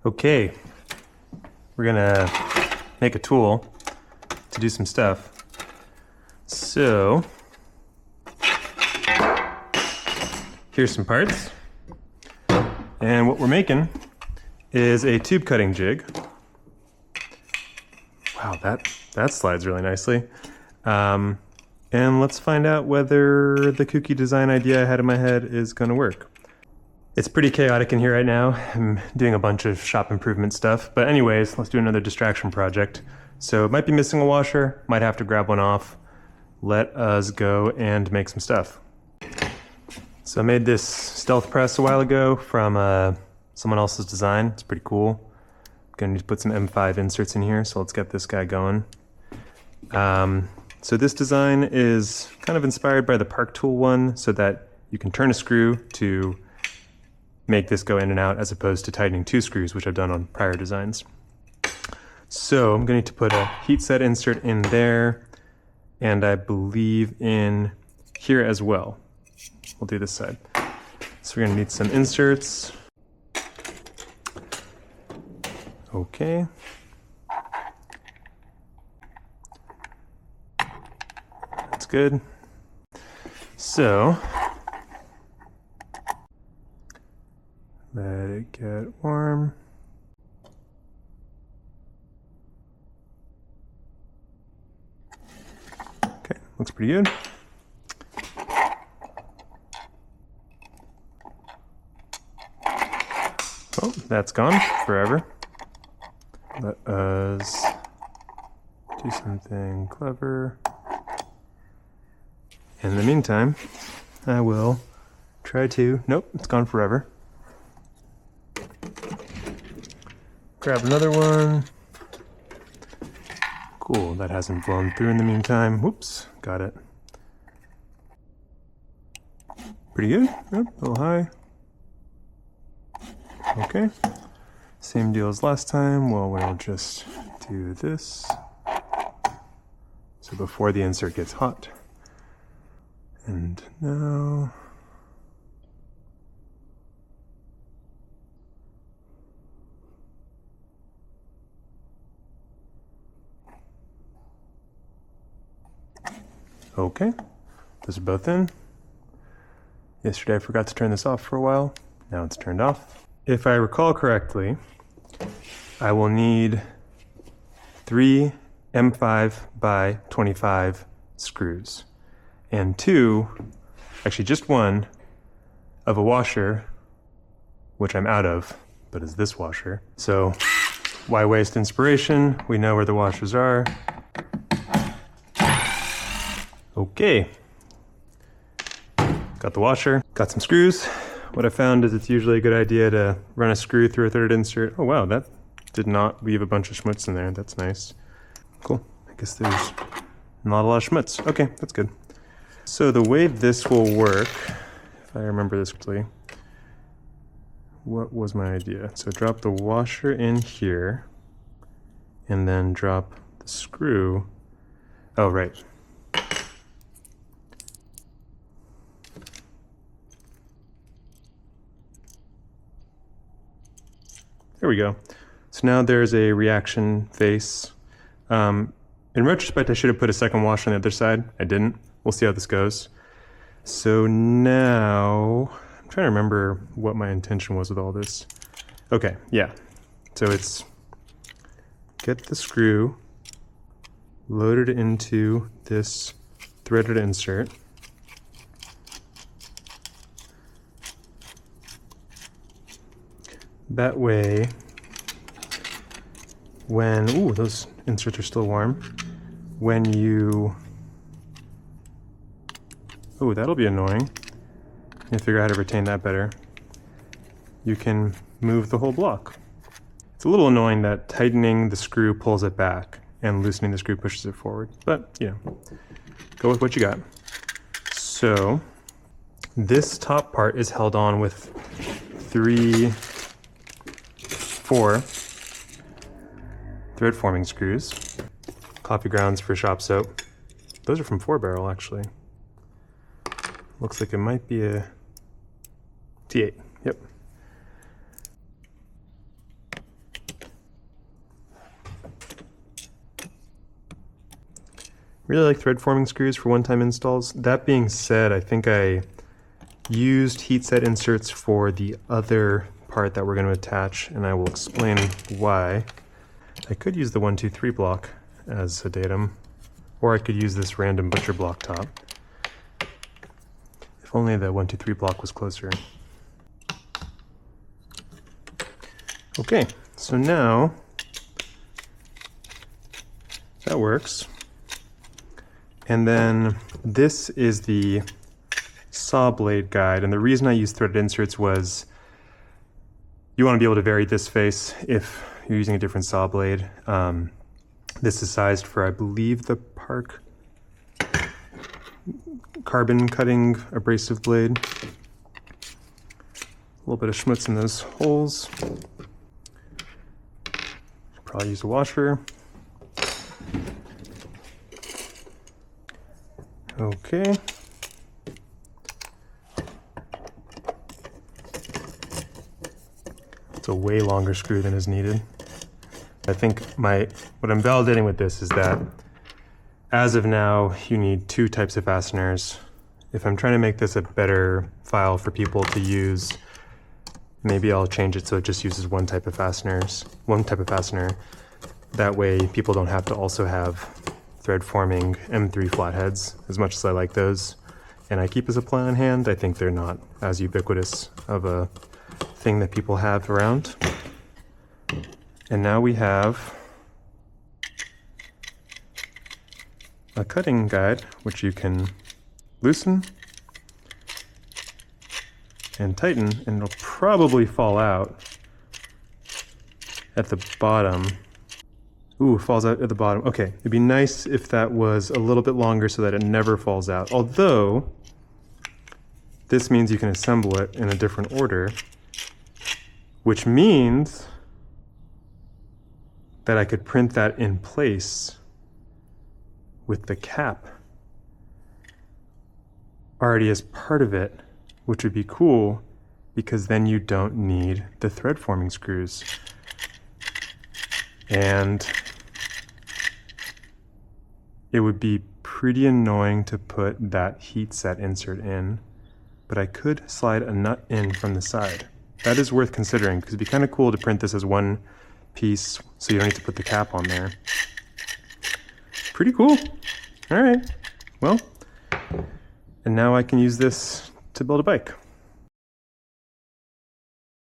Okay, we're gonna make a tool to do some stuff. So, here's some parts. And what we're making is a tube cutting jig. Wow, that slides really nicely. And let's find out whether the kooky design idea I had in my head is gonna work. It's pretty chaotic in here right now. I'm doing a bunch of shop improvement stuff. But anyways, let's do another distraction project. So it might be missing a washer, might have to grab one off. Let us go and make some stuff. So I made this stealth press a while ago from someone else's design. It's pretty cool. I'm gonna need to put some M5 inserts in here, so let's get this guy going. So this design is kind of inspired by the Park Tool one, so that you can turn a screw to make this go in and out as opposed to tightening two screws, which I've done on prior designs. So I'm going to need to put a heat set insert in there, and I believe in here as well. We'll do this side. So we're going to need some inserts. Okay. That's good. So let it get warm. Okay, looks pretty good. Oh, that's gone forever. Let us do something clever. In the meantime, I will try to, nope, it's gone forever. Grab another one. Cool, that hasn't blown through in the meantime. Whoops, got it. Pretty good, yep, a little high. Okay, same deal as last time. Well, we'll just do this. So before the insert gets hot. And now, okay, those are both in. Yesterday I forgot to turn this off for a while. Now it's turned off. If I recall correctly, I will need 3 M5 by 25 screws and 2, actually just 1, of a washer, which I'm out of, but is this washer. So why waste inspiration? We know where the washers are. Okay, got the washer, got some screws. What I found is it's usually a good idea to run a screw through a third insert. Oh wow, that did not leave a bunch of schmutz in there. That's nice. Cool, I guess there's not a lot of schmutz. Okay, that's good. So the way this will work, if I remember this correctly, what was my idea? So drop the washer in here, and then drop the screw. Oh, right. There we go. So now there's a reaction face. In retrospect, I should have put a second washer on the other side. I didn't. We'll see how this goes. So now, I'm trying to remember what my intention was with all this. Okay, yeah. So it's get the screw loaded into this threaded insert. That way, when, ooh, those inserts are still warm. When you, oh, that'll be annoying. I need to figure out how to retain that better. You can move the whole block. It's a little annoying that tightening the screw pulls it back and loosening the screw pushes it forward. But, you know, go with what you got. So, this top part is held on with 4 thread forming screws. Coffee grounds for shop soap. Those are from 4-barrel actually. Looks like it might be a T8, yep. Really like thread forming screws for one-time installs. That being said, I think I used heat set inserts for the other part that we're going to attach, and I will explain why. I could use the 1, 2, 3 block as a datum, or I could use this random butcher block top. If only the 1, 2, 3 block was closer. Okay, so now that works. And then this is the saw blade guide, and the reason I used threaded inserts was you want to be able to vary this face if you're using a different saw blade. This is sized for, I believe, the Park carbon cutting abrasive blade. A little bit of schmutz in those holes. Probably use a washer. Okay. It's a way longer screw than is needed. I think what I'm validating with this is that as of now, you need 2 types of fasteners. If I'm trying to make this a better file for people to use, maybe I'll change it so it just uses one type of fastener. That way people don't have to also have thread forming M3 flatheads, as much as I like those and I keep a supply on hand. I think they're not as ubiquitous of a thing that people have around. And now we have a cutting guide, which you can loosen and tighten, and it'll probably fall out at the bottom. Ooh, it falls out at the bottom. Okay, it'd be nice if that was a little bit longer so that it never falls out. Although, this means you can assemble it in a different order, which means that I could print that in place with the cap already as part of it, which would be cool because then you don't need the thread forming screws. And it would be pretty annoying to put that heat set insert in, but I could slide a nut in from the side. That is worth considering because it'd be kind of cool to print this as one piece so you don't need to put the cap on there. Pretty cool. All right, well, and now I can use this to build a bike.